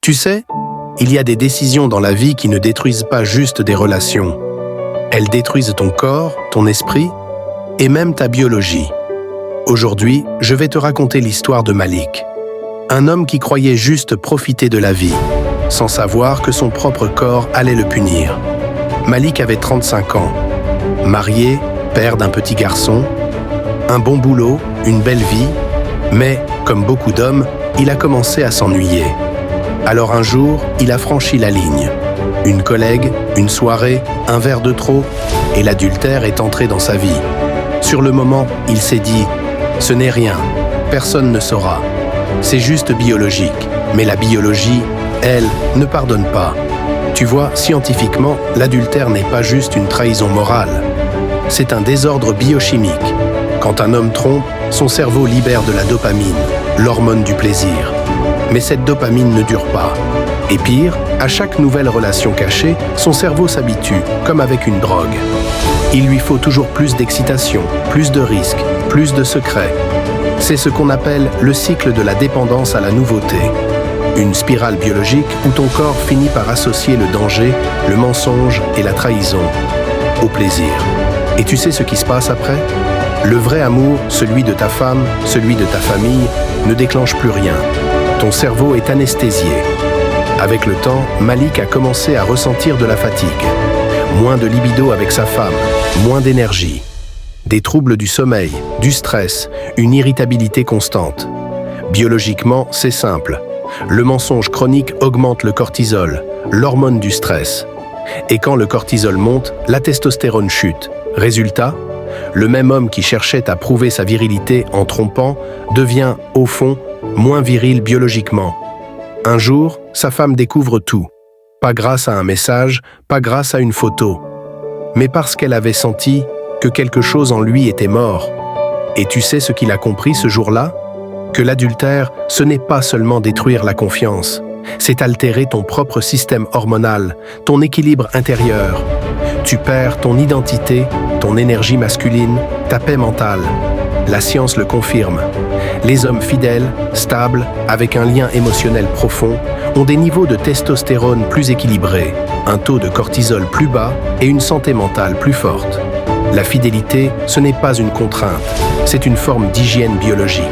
Tu sais, il y a des décisions dans la vie qui ne détruisent pas juste des relations. Elles détruisent ton corps, ton esprit et même ta biologie. Aujourd'hui, je vais te raconter l'histoire de Malik. Un homme qui croyait juste profiter de la vie, sans savoir que son propre corps allait le punir. Malik avait 35 ans, marié, père d'un petit garçon, un bon boulot, une belle vie, mais, comme beaucoup d'hommes, il a commencé à s'ennuyer. Alors un jour, il a franchi la ligne. Une collègue, une soirée, un verre de trop, et l'adultère est entré dans sa vie. Sur le moment, il s'est dit « Ce n'est rien, personne ne saura. C'est juste biologique. » Mais la biologie, elle, ne pardonne pas. Tu vois, scientifiquement, l'adultère n'est pas juste une trahison morale. C'est un désordre biochimique. Quand un homme trompe, son cerveau libère de la dopamine, l'hormone du plaisir. Mais cette dopamine ne dure pas. Et pire, à chaque nouvelle relation cachée, son cerveau s'habitue, comme avec une drogue. Il lui faut toujours plus d'excitation, plus de risques, plus de secrets. C'est ce qu'on appelle le cycle de la dépendance à la nouveauté. Une spirale biologique où ton corps finit par associer le danger, le mensonge et la trahison au plaisir. Et tu sais ce qui se passe après ? Le vrai amour, celui de ta femme, celui de ta famille, ne déclenche plus rien. Ton cerveau est anesthésié. Avec le temps, Malik a commencé à ressentir de la fatigue. Moins de libido avec sa femme, moins d'énergie. Des troubles du sommeil, du stress, une irritabilité constante. Biologiquement, c'est simple. Le mensonge chronique augmente le cortisol, l'hormone du stress. Et quand le cortisol monte, la testostérone chute. Résultat, le même homme qui cherchait à prouver sa virilité en trompant devient, au fond, moins viril biologiquement. Un jour, sa femme découvre tout. Pas grâce à un message, pas grâce à une photo, mais parce qu'elle avait senti que quelque chose en lui était mort. Et tu sais ce qu'il a compris ce jour-là ? Que l'adultère, ce n'est pas seulement détruire la confiance, c'est altérer ton propre système hormonal, ton équilibre intérieur. Tu perds ton identité, ton énergie masculine, ta paix mentale. La science le confirme. Les hommes fidèles, stables, avec un lien émotionnel profond, ont des niveaux de testostérone plus équilibrés, un taux de cortisol plus bas et une santé mentale plus forte. La fidélité, ce n'est pas une contrainte, c'est une forme d'hygiène biologique.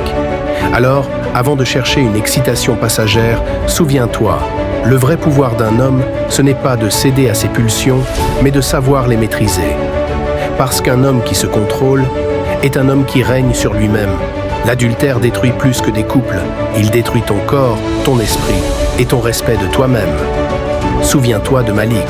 Alors, avant de chercher une excitation passagère, souviens-toi, le vrai pouvoir d'un homme, ce n'est pas de céder à ses pulsions, mais de savoir les maîtriser. Parce qu'un homme qui se contrôle est un homme qui règne sur lui-même. L'adultère détruit plus que des couples. Il détruit ton corps, ton esprit et ton respect de toi-même. Souviens-toi de Malik.